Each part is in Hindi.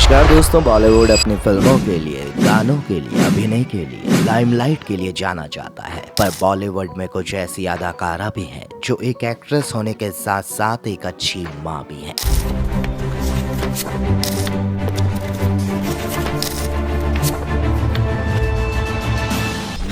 नमस्कार दोस्तों, बॉलीवुड अपनी फिल्मों के लिए, गानों के लिए, अभिनय के लिए, लाइमलाइट के लिए जाना जाता है। पर बॉलीवुड में कुछ ऐसी अदाकारा भी हैं जो एक एक्ट्रेस होने के साथ साथ एक अच्छी माँ भी हैं।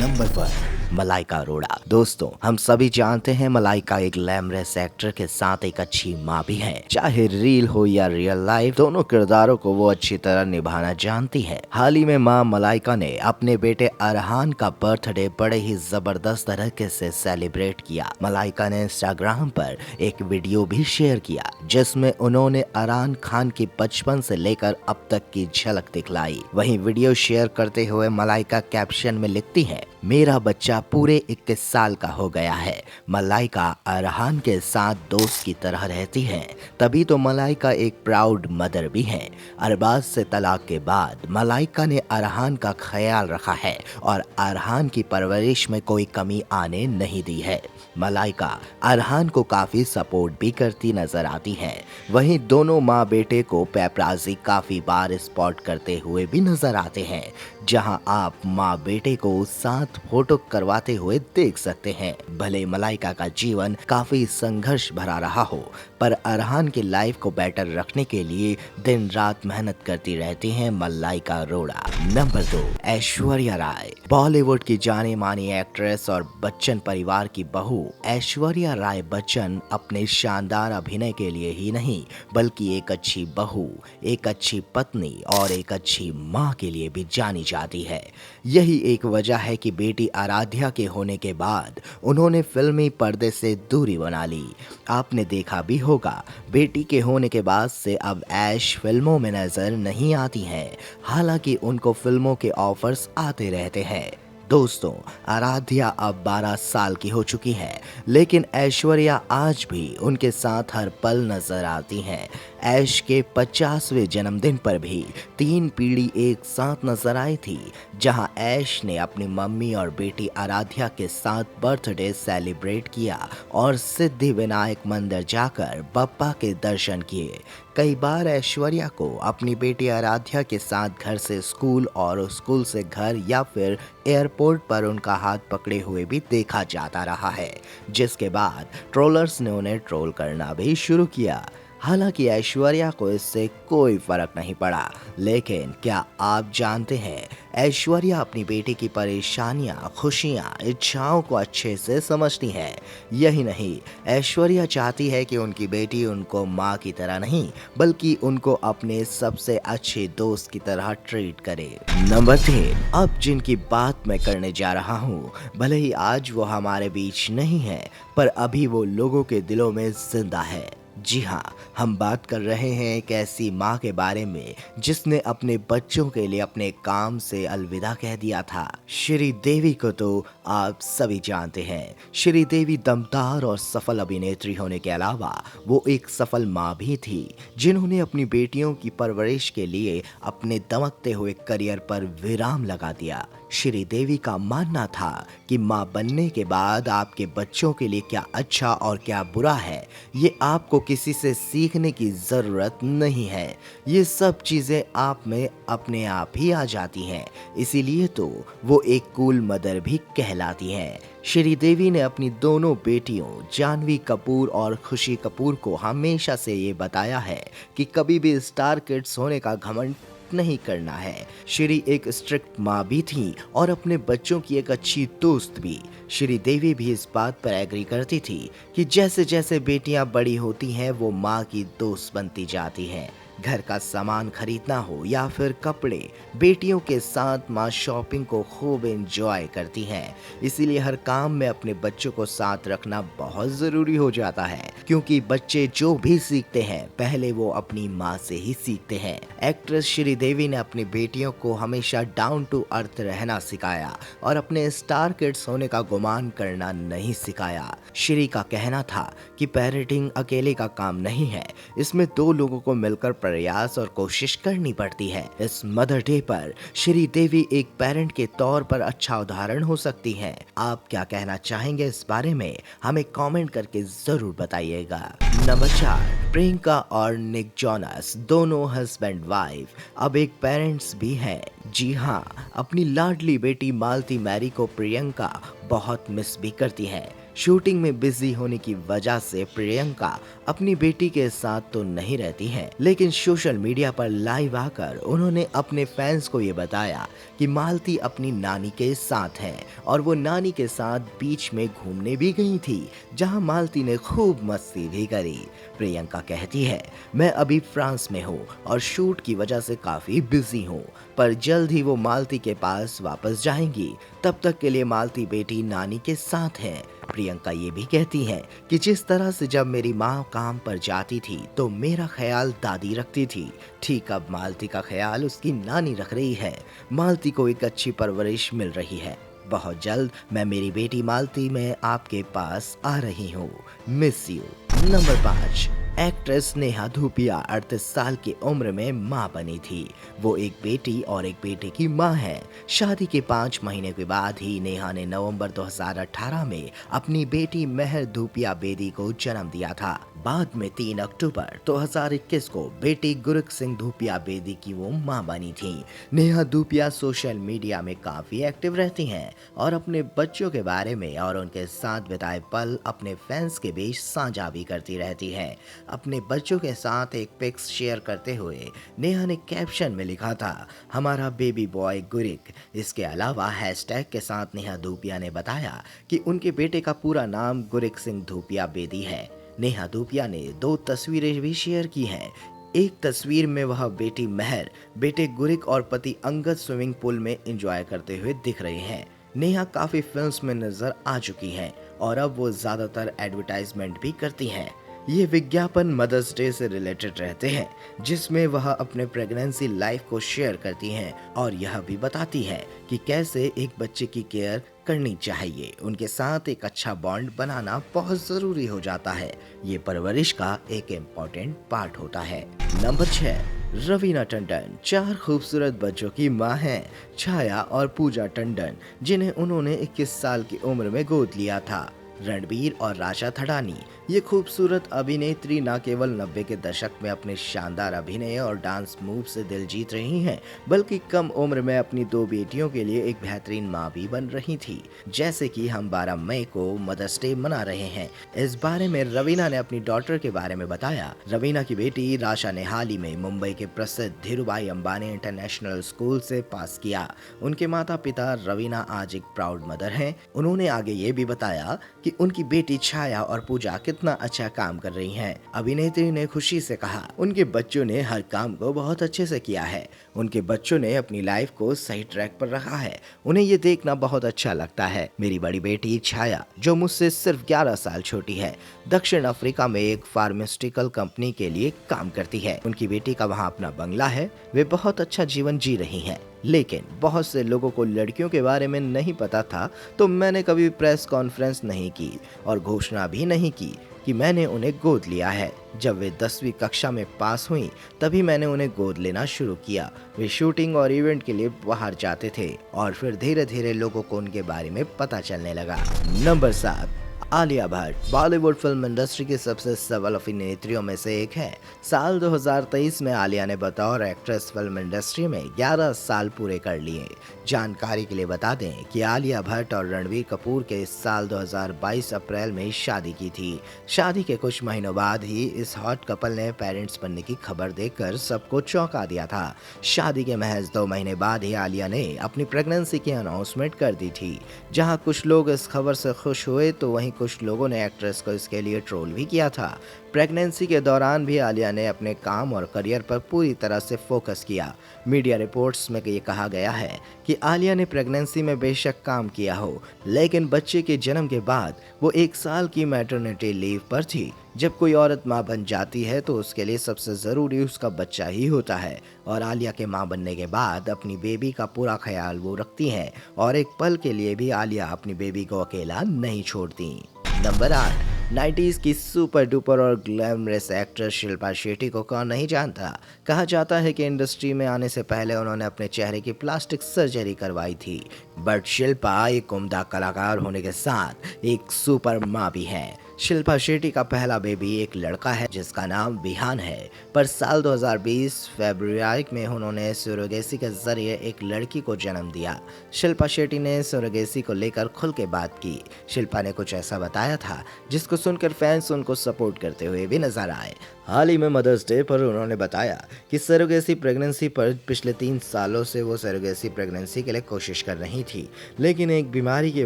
नंबर 1, मलाइका अरोड़ा। दोस्तों, हम सभी जानते हैं मलाइका एक ग्लैमरस एक्टर के साथ एक अच्छी माँ भी है। चाहे रील हो या रियल लाइफ, दोनों किरदारों को वो अच्छी तरह निभाना जानती है। हाल ही में माँ मलाइका ने अपने बेटे अरहान का बर्थडे बड़े ही जबरदस्त तरीके से सेलिब्रेट किया। मलाइका ने इंस्टाग्राम पर एक वीडियो भी शेयर किया जिसमें उन्होंने अरहान खान की बचपन से लेकर अब तक की झलक दिखलाई। वहीं वीडियो शेयर करते हुए मलाइका कैप्शन में लिखती है, मेरा बच्चा पूरे 21 साल का हो गया है। मलाइका अरहान के साथ दोस्त की तरह रहती है, तभी तो मलाइका एक प्राउड मदर भी है। अरबाज से तलाक के बाद मलाइका ने अरहान का ख्याल रखा है और अरहान की परवरिश में कोई कमी आने नहीं दी है। मलाइका अरहान को काफी सपोर्ट भी करती नजर आती है। वहीं दोनों माँ बेटे को पैपराजी काफी बार स्पॉट करते हुए भी नजर आते हैं, जहां आप माँ बेटे को साथ फोटो करवाते हुए देख सकते हैं। भले मलाइका का जीवन काफी संघर्ष भरा रहा हो, पर अरहान की लाइफ को बेटर रखने के लिए दिन रात मेहनत करती रहती हैं मलाइका अरोड़ा। नंबर 2, ऐश्वर्या राय। बॉलीवुड की जानी मानी एक्ट्रेस और बच्चन परिवार की बहू ऐश्वर्या राय बच्चन अपने शानदार अभिनय के लिए ही नहीं, बल्कि एक अच्छी बहू, एक अच्छी पत्नी और एक अच्छी माँ के लिए भी जानी जाती है। यही एक वजह है कि बेटी आराध्या के होने के बाद उन्होंने फिल्मी पर्दे से दूरी बना ली। आपने देखा भी होगा, बेटी के होने के बाद से अब ऐश फिल्मों में नजर नहीं आती हैं। हालांकि उनको फिल्मों के ऑफर्स आते रहते हैं। दोस्तों, आराध्या अब 12 साल की हो चुकी है, लेकिन ऐश्वर्या आज भी उनके साथ हर पल नजर आती हैं। ऐश के 50वें जन्मदिन पर भी 3 पीढ़ी एक साथ नजर आई थी, जहां ऐश ने अपनी मम्मी और बेटी आराध्या के साथ बर्थडे सेलिब्रेट किया और सिद्धि विनायक मंदिर जाकर बप्पा के दर्शन किए। कई बार ऐश्वर्या को अपनी बेटी आराध्या के साथ घर से स्कूल और स्कूल से घर या फिर एयरपोर्ट पर उनका हाथ पकड़े हुए भी देखा जाता रहा है, जिसके बाद ट्रोलर्स ने उन्हें ट्रोल करना भी शुरू किया। हालांकि ऐश्वर्या को इससे कोई फर्क नहीं पड़ा, लेकिन क्या आप जानते हैं, ऐश्वर्या अपनी बेटी की परेशानियां, खुशियां, इच्छाओं को अच्छे से समझती हैं। यही नहीं, ऐश्वर्या चाहती है कि उनकी बेटी उनको माँ की तरह नहीं, बल्कि उनको अपने सबसे अच्छे दोस्त की तरह ट्रीट करे। नंबर 3, अब जिनकी बात मैं करने जा रहा हूँ, भले ही आज वो हमारे बीच नहीं है, पर अभी वो लोगों के दिलों में जिंदा है। जी हाँ, हम बात कर रहे हैं एक ऐसी माँ के बारे में जिसने अपने बच्चों के लिए अपने काम से अलविदा कह दिया था। श्रीदेवी को तो आप सभी जानते हैं। श्रीदेवी दमदार और सफल अभिनेत्री होने के अलावा वो एक सफल माँ भी थी, जिन्होंने अपनी बेटियों की परवरिश के लिए अपने दमकते हुए करियर पर विराम लगा दिया। श्रीदेवी का मानना था कि माँ बनने के बाद आपके बच्चों के लिए क्या अच्छा और क्या बुरा है, ये आपको किसी से सीखने की जरूरत नहीं है। ये सब चीजें आप में अपने आप ही आ जाती हैं। इसीलिए तो वो एक कूल मदर भी कहलाती हैं। श्रीदेवी ने अपनी दोनों बेटियों जानवी कपूर और खुशी कपूर को हमेशा से ये बताया है कि कभी भी स्टार किड्स होने का घमंड नहीं करना है। श्री एक स्ट्रिक्ट माँ भी थी और अपने बच्चों की एक अच्छी दोस्त भी। श्रीदेवी भी इस बात पर एग्री करती थी कि जैसे जैसे बेटियां बड़ी होती हैं, वो माँ की दोस्त बनती जाती हैं। घर का सामान खरीदना हो या फिर कपड़े, बेटियों के साथ माँ शॉपिंग को खूब एंजॉय करती हैं। इसीलिए हर काम में अपने बच्चों को साथ रखना बहुत जरूरी हो जाता है, क्योंकि बच्चे जो भी सीखते हैं पहले वो अपनी माँ से ही सीखते हैं। एक्ट्रेस श्रीदेवी ने अपनी बेटियों को हमेशा डाउन टू अर्थ रहना सिखाया और अपने स्टार किड्स होने का गुमान करना नहीं सिखाया। श्री का कहना था कि पेरेंटिंग अकेले का काम नहीं है, इसमें 2 लोगों को मिलकर प्रयास और कोशिश करनी पड़ती है। इस मदर डे पर श्रीदेवी एक पेरेंट के तौर पर अच्छा उदाहरण हो सकती हैं। आप क्या कहना चाहेंगे इस बारे में, हमें कमेंट करके जरूर बताइएगा। नंबर 4, प्रियंका और निक जोनास दोनों हस्बैंड वाइफ अब एक पेरेंट्स भी हैं। जी हाँ, अपनी लाडली बेटी मालती मैरी को प्रियंका बहुत मिस भी करती है। शूटिंग में बिजी होने की वजह से प्रियंका अपनी बेटी के साथ तो नहीं रहती हैं, लेकिन सोशल मीडिया पर लाइव आकर उन्होंने अपने फैंस को ये बताया कि मालती अपनी नानी के साथ है और वो नानी के साथ बीच में घूमने भी गई थी, जहां मालती ने खूब मस्ती भी करी। प्रियंका कहती है, मैं अभी फ्रांस में हूँ और शूट की वजह से काफी बिजी हूँ, पर जल्द ही वो मालती के पास वापस जाएंगी। तब तक के लिए मालती बेटी नानी के साथ है। प्रियंका ये भी कहती हैं कि जिस तरह से जब मेरी माँ काम पर जाती थी तो मेरा ख्याल दादी रखती थी, ठीक अब मालती का ख्याल उसकी नानी रख रही है। मालती को एक अच्छी परवरिश मिल रही है। बहुत जल्द मैं मेरी बेटी मालती में आपके पास आ रही हूँ। Miss you. Number 5, actress Neha Dhupia 38 साल की उम्र में मां बनी थी। वो एक बेटी और एक बेटे की मां है। शादी के 5 महीने के बाद ही नेहा ने नवंबर 2018 में अपनी बेटी मेहर धूपिया बेदी को जन्म दिया था। बाद में 3 अक्टूबर 2021 को बेटी गुरक सिंह धूपिया बेदी की वो मां बनी थी। नेहा धूपिया सोशल मीडिया में काफी एक्टिव रहती हैं और अपने बच्चों के बारे में और उनके साथ बिताए पल अपने फैंस के बीच साझा भी करती रहती है। अपने बच्चों के साथ एक पिक्स शेयर करते हुए नेहा ने कैप्शन में लिखा था, हमारा बेबी बॉय गुरिक। इसके अलावा हैशटैग के साथ नेहा धूपिया ने बताया कि उनके बेटे का पूरा नाम गुरिक सिंह धूपिया बेदी है। नेहा धूपिया ने 2 तस्वीरें भी शेयर की हैं। एक तस्वीर में वह बेटी मेहर, बेटे गुरिक और पति अंगद स्विमिंग पूल में एंजॉय करते हुए दिख रहे हैं। नेहा काफी फिल्म्स में नजर आ चुकी हैं और अब वो ज्यादातर एडवर्टाइजमेंट भी करती हैं। ये विज्ञापन मदर्स डे से रिलेटेड रहते हैं, जिसमें वह अपने प्रेगनेंसी लाइफ को शेयर करती हैं और यह भी बताती है कि कैसे एक बच्चे की केयर करनी चाहिए। उनके साथ एक अच्छा बॉन्ड बनाना बहुत जरूरी हो जाता है। ये परवरिश का एक इम्पोर्टेंट पार्ट होता है। नंबर 6, रवीना टंडन 4 खूबसूरत बच्चों की मां हैं, छाया और पूजा टंडन, जिन्हें उन्होंने 21 साल की उम्र में गोद लिया था। रणबीर और राशा थडानी ये खूबसूरत अभिनेत्री न केवल 90 के दशक में अपने शानदार अभिनय और डांस मूव से दिल जीत रही हैं, बल्कि कम उम्र में अपनी 2 बेटियों के लिए एक बेहतरीन मां भी बन रही थी। जैसे कि हम 12 मई को मदर्स डे मना रहे हैं। इस बारे में रवीना ने अपनी डॉटर के बारे में बताया। रवीना की बेटी राशा ने हाल ही में मुंबई के प्रसिद्ध धीरूभाई अंबानी इंटरनेशनल स्कूल से पास किया। उनके माता पिता रवीना आज एक प्राउड मदर हैं। उन्होंने आगे ये भी बताया कि उनकी बेटी छाया और पूजा कितना अच्छा काम कर रही हैं। अभिनेत्री ने खुशी से कहा, उनके बच्चों ने हर काम को बहुत अच्छे से किया है। उनके बच्चों ने अपनी लाइफ को सही ट्रैक पर रखा है। उन्हें ये देखना बहुत अच्छा लगता है। मेरी बड़ी बेटी छाया, जो मुझसे सिर्फ 11 साल छोटी है, दक्षिण अफ्रीका में एक फार्मास्यूटिकल कंपनी के लिए काम करती है। उनकी बेटी का वहाँ अपना बंगला है। वे बहुत अच्छा जीवन जी रही हैं। लेकिन बहुत से लोगों को लड़कियों के बारे में नहीं पता था, तो मैंने कभी प्रेस कॉन्फ्रेंस नहीं की और घोषणा भी नहीं की कि मैंने उन्हें गोद लिया है। जब वे 10वीं कक्षा में पास हुई, तभी मैंने उन्हें गोद लेना शुरू किया। वे शूटिंग और इवेंट के लिए बाहर जाते थे और फिर धीरे धीरे लोगों को उनके बारे में पता चलने लगा। Number 7, Alia Bhatt Bollywood film industry की सबसे सबल अभिनेत्रियों में से एक है। साल 2023 में आलिया ने बतौर एक्ट्रेस फिल्म इंडस्ट्री में 11 साल पूरे कर लिए। जानकारी के लिए बता दें कि आलिया भट्ट और रणबीर कपूर के इस साल 2022 अप्रैल में शादी की थी। शादी के कुछ महीनों बाद ही इस हॉट कपल ने पेरेंट्स बनने की खबर देकर सबको चौंका दिया था। शादी के महज 2 महीने बाद ही आलिया ने अपनी प्रेगनेंसी की अनाउंसमेंट कर दी थी। जहां कुछ लोग इस खबर से खुश हुए, तो वहीं कुछ लोगों ने एक्ट्रेस को इसके लिए ट्रोल भी किया था। प्रेगनेंसी के दौरान भी आलिया ने अपने काम और करियर पर पूरी तरह से फोकस किया। मीडिया रिपोर्ट्स में ये कहा गया है कि आलिया ने प्रेगनेंसी में बेशक काम किया हो, लेकिन बच्चे के जन्म के बाद वो 1 साल की मैटरनिटी लीव पर थी। जब कोई औरत मां बन जाती है तो उसके लिए सबसे जरूरी उसका बच्चा ही होता है, और आलिया के मां बनने के बाद अपनी बेबी का पूरा ख्याल वो रखती हैं और एक पल के लिए भी आलिया अपनी बेबी को अकेला नहीं छोड़ती। नंबर 8, 90s की सुपर डुपर और ग्लैमरस एक्ट्रेस शिल्पा शेट्टी को कौन नहीं जानता। कहा जाता है कि इंडस्ट्री में आने से पहले उन्होंने अपने चेहरे की प्लास्टिक सर्जरी करवाई थी। बट शिल्पा एक उम्दा कलाकार होने के साथ एक सुपर माँ भी है। शिल्पा शेट्टी का पहला बेबी एक लड़का है जिसका नाम विहान है, पर साल 2020 फरवरी में उन्होंने सरोगेसी के जरिए एक लड़की को जन्म दिया। शिल्पा शेट्टी ने सरोगेसी को लेकर खुल के बात की। शिल्पा ने कुछ ऐसा बताया था जिसको सुनकर फैंस उनको सपोर्ट करते हुए भी नजर आए। हाल ही में मदर्स डे पर उन्होंने बताया कि सरोगेसी प्रेगनेंसी पर पिछले 3 सालों से वो सरोगेसी प्रेगनेंसी के लिए कोशिश कर रही थी, लेकिन एक बीमारी की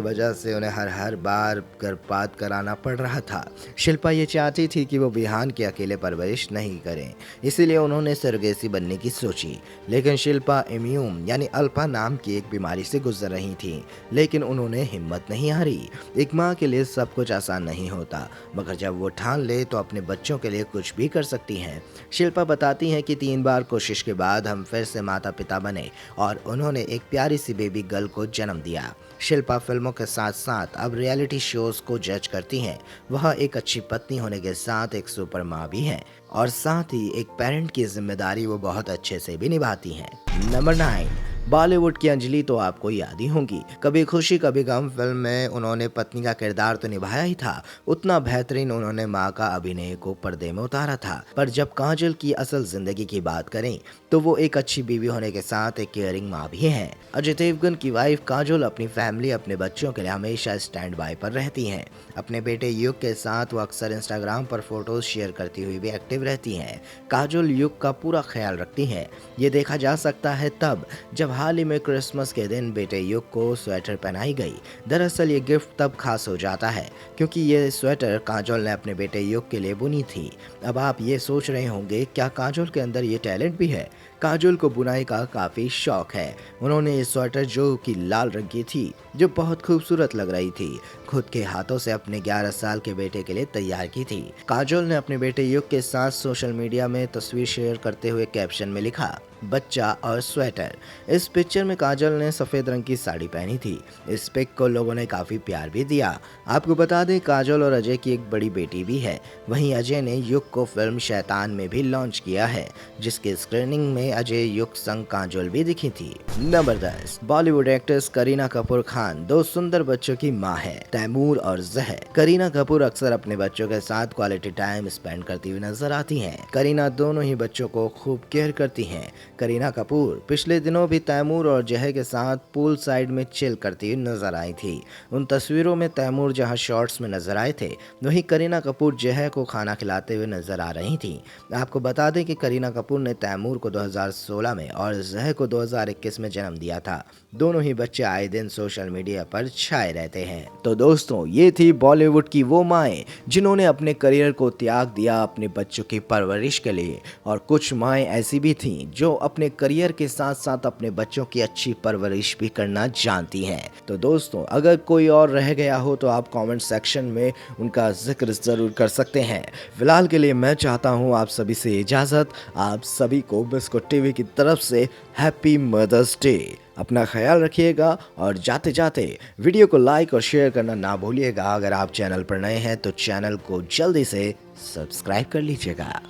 वजह से उन्हें हर बार गर्भपात कराना पड़ रहा था। शिल्पा ये चाहती थी कि वो विहान की अकेले परवरिश नहीं करें, इसीलिए उन्होंने सरोगेसी बनने की सोची। लेकिन शिल्पा इम्यून यानी अल्पा नाम की एक बीमारी से गुजर रही थी, लेकिन उन्होंने हिम्मत नहीं हारी। एक माँ के लिए सब कुछ आसान नहीं होता, मगर जब वो ठान ले तो अपने बच्चों के लिए कुछ भी कर सकती हैं। शिल्पा बताती हैं कि 3 बार कोशिश के बाद हम फिर से माता पिता बने और उन्होंने एक प्यारी सी बेबी गर्ल को जन्म दिया। शिल्पा फिल्मों के साथ साथ अब रियलिटी शोज को जज करती हैं। वह एक अच्छी पत्नी होने के साथ एक सुपर माँ भी हैं और साथ ही एक पेरेंट की जिम्मेदारी वो बहुत अच्छे से भी निभाती हैं। नंबर 9, बॉलीवुड की अंजलि तो आपको याद ही होंगी। कभी खुशी कभी गम फिल्म में उन्होंने पत्नी का किरदार तो निभाया ही था, उतना बेहतरीन उन्होंने माँ का अभिनय को पर्दे में उतारा था। पर जब काजल की असल जिंदगी की बात करें तो वो एक अच्छी बीवी होने के साथ एक केयरिंग माँ भी हैं। अजय देवगन की वाइफ काजोल अपनी फैमिली अपने बच्चों के लिए हमेशा स्टैंड बाय पर रहती हैं। अपने बेटे युग के साथ वो अक्सर इंस्टाग्राम पर फोटोज शेयर करती हुई भी एक्टिव रहती हैं। काजोल युग का पूरा ख्याल रखती हैं। ये देखा जा सकता है तब जब हाल ही में क्रिसमस के दिन बेटे युग को स्वेटर पहनाई गई। दरअसल ये गिफ्ट तब खास हो जाता है क्योंकि ये स्वेटर काजोल ने अपने बेटे युग के लिए बुनी थी। अब आप ये सोच रहे होंगे क्या काजोल के अंदर ये टैलेंट भी है? काजोल को बुनाई का काफी शौक है। उन्होंने ये स्वेटर जो कि लाल रंग की थी, जो बहुत खूबसूरत लग रही थी, खुद के हाथों से अपने 11 साल के बेटे के लिए तैयार की थी। काजोल ने अपने बेटे युग के साथ सोशल मीडिया में तस्वीर शेयर करते हुए कैप्शन में लिखा, बच्चा और स्वेटर। इस पिक्चर में काजल ने सफेद रंग की साड़ी पहनी थी। इस पिक को लोगों ने काफी प्यार भी दिया। आपको बता दें काजल और अजय की एक बड़ी बेटी भी है। वहीं अजय ने युग को फिल्म शैतान में भी लॉन्च किया है, जिसके स्क्रीनिंग में अजय युग संग काजोल भी दिखी थी। नंबर 10, बॉलीवुड एक्ट्रेस करीना कपूर खान 2 सुंदर बच्चों की मां है, तैमूर और जहर। करीना कपूर अक्सर अपने बच्चों के साथ क्वालिटी टाइम स्पेंड करती हुई नजर आती हैं। करीना दोनों ही बच्चों को खूब केयर करती हैं। करीना कपूर पिछले दिनों भी तैमूर और जहर के साथ पूल साइड में चिल करती हुई नजर आई थी। उन तस्वीरों में तैमूर जहां शॉर्ट्स में नजर आए थे, वहीं करीना कपूर जहर को खाना खिलाते हुए नजर आ रही थी। आपको बता दें कि करीना कपूर ने तैमूर को 2016 में और जहर को 2021 में जन्म दिया था। दोनों ही बच्चे आए दिन सोशल मीडिया पर छाए रहते हैं। तो दोस्तों, ये थी बॉलीवुड की वो माएँ जिन्होंने अपने करियर को त्याग दिया अपने बच्चों की परवरिश के लिए, और कुछ माएँ ऐसी भी थीं जो अपने करियर के साथ साथ अपने बच्चों की अच्छी परवरिश भी करना जानती हैं। तो दोस्तों, अगर कोई और रह गया हो तो आप कमेंट सेक्शन में उनका जिक्र जरूर कर सकते हैं। फिलहाल के लिए मैं चाहता हूं आप सभी से इजाजत। आप सभी को बिस्कुट टीवी की तरफ से हैप्पी मदर्स डे। अपना ख्याल रखिएगा और जाते जाते वीडियो को लाइक और शेयर करना ना भूलिएगा। अगर आप चैनल पर नए हैं तो चैनल को जल्दी से सब्सक्राइब कर लीजिएगा।